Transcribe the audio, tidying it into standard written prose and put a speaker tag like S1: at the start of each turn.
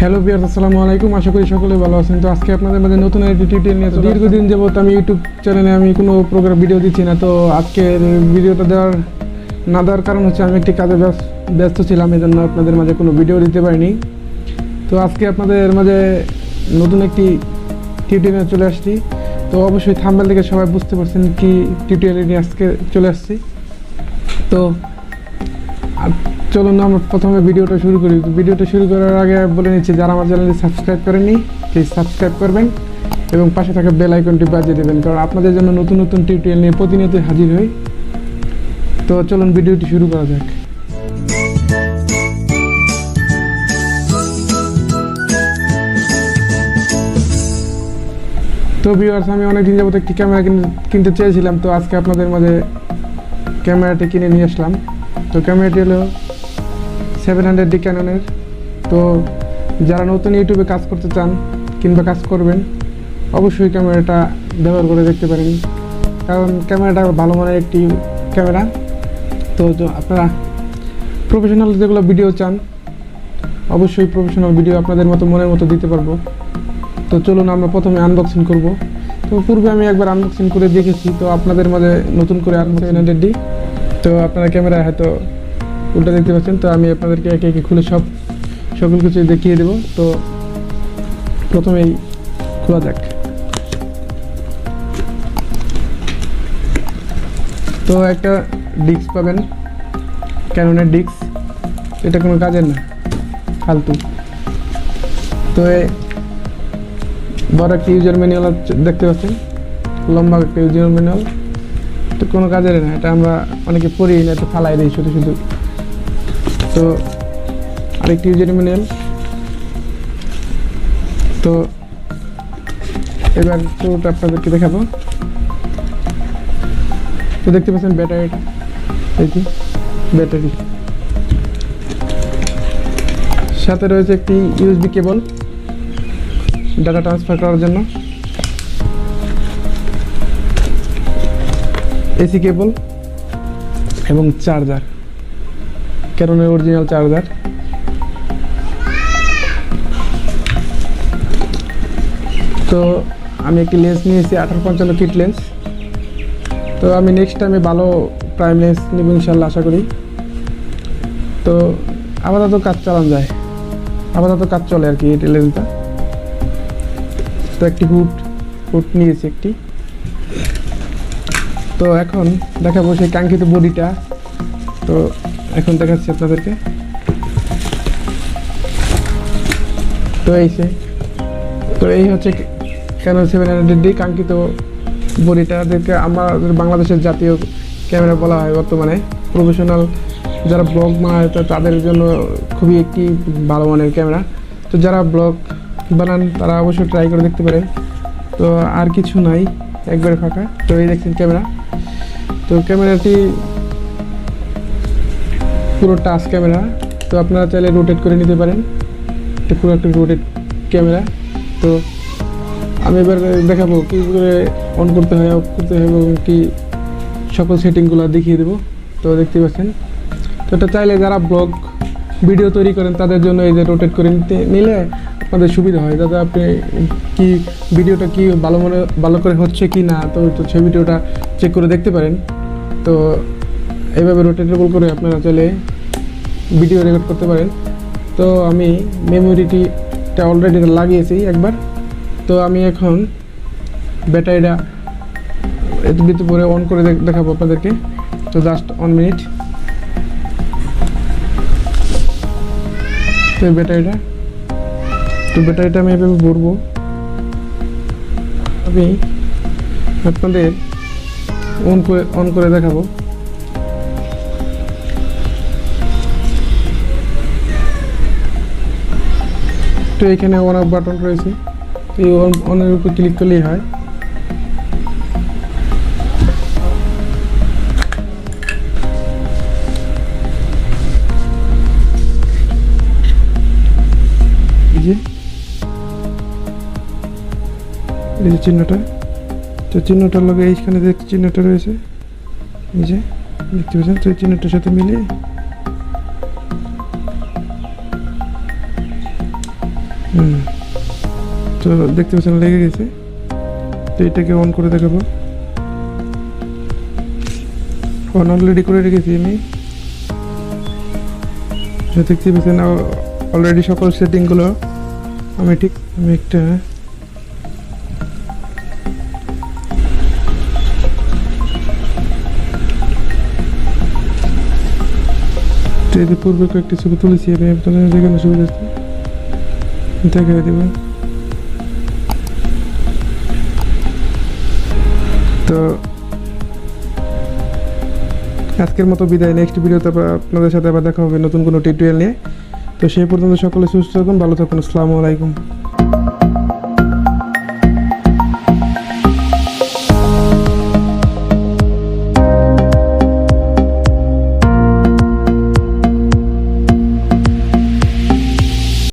S1: Hello viewers, আসসালামু আলাইকুম। আশা করি সকলে ভালো আছেন। তো আজকে আপনাদের মাঝে নতুন একটি টিউটোরিয়াল নিয়ে দীর্ঘদিন যাবত আমি ইউটিউব চ্যানেলে কোনো প্রোগ্রাম ভিডিও দিচ্ছি না। তো আজকের ভিডিওটা দেওয়ার কারণ হচ্ছে আমি একটি কাজে ব্যস্ত ছিলাম, এজন্য আপনাদের মাঝে কোনো ভিডিও দিতে পারিনি। তো আজকে আপনাদের মাঝে নতুন একটি টিউটোরিয়াল চলে আসছি। তো অবশ্যই থাম্বনেল থেকে সবাই বুঝতে পারছেন কি টিউটোরিয়াল নিয়ে আজকে চলে আসছি। তো চলুন আমরা প্রথমে ভিডিওটা শুরু করি। ভিডিওটা শুরু করার আগে বলে নিচ্ছি, যারা আমার চ্যানেলটি সাবস্ক্রাইব করেননি প্লিজ সাবস্ক্রাইব করবেন এবং পাশে থাকা বেল আইকনটি বাজিয়ে দেবেন, কারণ আপনাদের জন্য নতুন নতুন টিউটোরিয়াল নিয়ে প্রতিনিয়ত হাজির হই। তো চলুন ভিডিওটি শুরু করা যাক। তো ভিউয়ার্স, আমি অনেকদিন যাবত একটি ক্যামেরা কিনতে চেয়েছিলাম। তো আজকে আপনাদের মাঝে ক্যামেরাটি কিনে নিয়ে আসলাম। তো ক্যামেরাটি হলো 700D ক্যাননের। তো যারা নতুন ইউটিউবে কাজ করতে চান কিংবা কাজ করবেন, অবশ্যই ক্যামেরাটা ব্যবহার করে দেখতে পারেন, কারণ ক্যামেরাটা ভালো মানের একটি ক্যামেরা। তো আপনারা প্রফেশনাল যেগুলো ভিডিও চান, অবশ্যই প্রফেশনাল ভিডিও আপনাদের মতো মনের মতো দিতে পারবো। তো চলুন আমরা প্রথমে আনবক্সিং করব। তো পূর্বে আমি একবার আনবক্সিং করে দেখেছি, তো আপনাদের মাঝে নতুন করে 700D। তো আপনারা ক্যামেরায় হয়তো উল্টা দেখতে পাচ্ছেন। তো আমি আপনাদেরকে একে একে খুলে সকল কিছু দেখিয়ে দেব। তো প্রথমেই খোলা যাক। তো একটা ডিস্ক পাবেন, ক্যাননের ডিস্ক। এটা কোনো কাজের না, ফালতু। তো বড় একটা ইউজার ম্যানুয়াল দেখতে পাচ্ছেন, লম্বা একটা ইউজার ম্যানুয়াল। তো কোনো কাজের না, এটা আমরা অনেকে পড়ি না, একটু ফালাই দিই শুধু শুধু। তো আরেকটি ইউজার ম্যানুয়াল। তো এবার পুরোটা আপনাদেরকে দেখাবো। তো দেখতে পাচ্ছেন ব্যাটারিটা, এই যে ব্যাটারি। সাথে রয়েছে একটি ইউএসবি কেবল ডাটা ট্রান্সফার করার জন্য, এসি কেবল এবং চার্জার, ক্যাননের অরিজিনাল চার্জার। তো আমি একটি লেন্স নিয়েছি 18-55 কিট লেন্স। তো আমি নেক্সট টাইমে ভালো প্রাইম লেন্স নেব ইনশাল্লাহ, আশা করি। তো আপাতত কাজ চালানো যায়, আপাতত কাজ চলে আর কি এই লেন্সটা। তো একটি হুড নিয়েছি একটি। তো এখন দেখাবো সেই কাঙ্ক্ষিত বডিটা। তো এখন দেখাচ্ছি আপনাদেরকে। তো এই হচ্ছে Canon 700D কাঙ্ক্ষিত বডিটা, যাদেরকে আমাদের বাংলাদেশের জাতীয় ক্যামেরা বলা হয় বর্তমানে। প্রফেশনাল যারা ব্লগ বানায় তাদের জন্য খুবই একটি ভালো মানের ক্যামেরা। তো যারা ব্লগ বানান তারা অবশ্যই ট্রাই করে দেখতে পারেন। তো আর কিছু নাই, একবারে ফাঁকা। তো এই দেখছেন ক্যামেরা। তো ক্যামেরাটি পুরো টাচ ক্যামেরা। তো আপনারা চাইলে রোটেট করে নিতে পারেন। তো পুরো একটা রোটেট ক্যামেরা। তো আমি এবার দেখাবো কী করে অন করতে হয়, অফ করতে হয় এবং কি সকল সেটিংগুলো দেখিয়ে দেবো। তো দেখতে পাচ্ছেন। তো এটা চাইলে যারা ব্লগ ভিডিও তৈরি করেন তাদের জন্য এই যে রোটেট করে নিলে আপনাদের সুবিধা হয়, যাতে আপনি কি ভিডিওটা কি ভালো করে হচ্ছে কি না, তো সেই ভিডিওটা চেক করে দেখতে পারেন। তো এইভাবে রোটেটেবল করে আপনারা চাইলে ভিডিও রেকর্ড করতে পারেন। তো আমি মেমোরিটা অলরেডি লাগিয়েছি একবার। তো আমি এখন ব্যাটারিটা এর ভিতরে পরে অন করে দেখাবো আপনাদেরকে। তো জাস্ট 1 মিনিট। তো ব্যাটারিটা আমি এভাবে ভরবো। আমি আপনাদের অন করে দেখাবো। তো এখানে অন অফ বাটন রয়েছে, এই অনের উপর ক্লিক করলেই হয়। এই যে চিহ্নটা, তো চিহ্নটার লগে এইখানে যে চিহ্নটা রয়েছে, এই যে দেখতে পাচ্ছেন। তো এই চিহ্নটার সাথে মিলিয়ে তো দেখতে পাচ্ছেন লেগে গেছে। তো এটাকে অন করে দেখাবো। অন অলরেডি করে রেখেছি আমি। দেখতে পাচ্ছেন অলরেডি সকল সেটিংগুলো আমি একটা পূর্বে কয়েকটি ছবি তুলেছি আমি আপনাদের দেখানো সুবিধা দেখা দেব। তো আজকের মতো বিদায়, নেক্সট ভিডিওতে আপনাদের সাথে আবার দেখা হবে নতুন কোনো টিউটোরিয়াল নিয়ে। তো সেই পর্যন্ত সকলে সুস্থ থাকুন, ভালো থাকুন। আসসালামু আলাইকুম।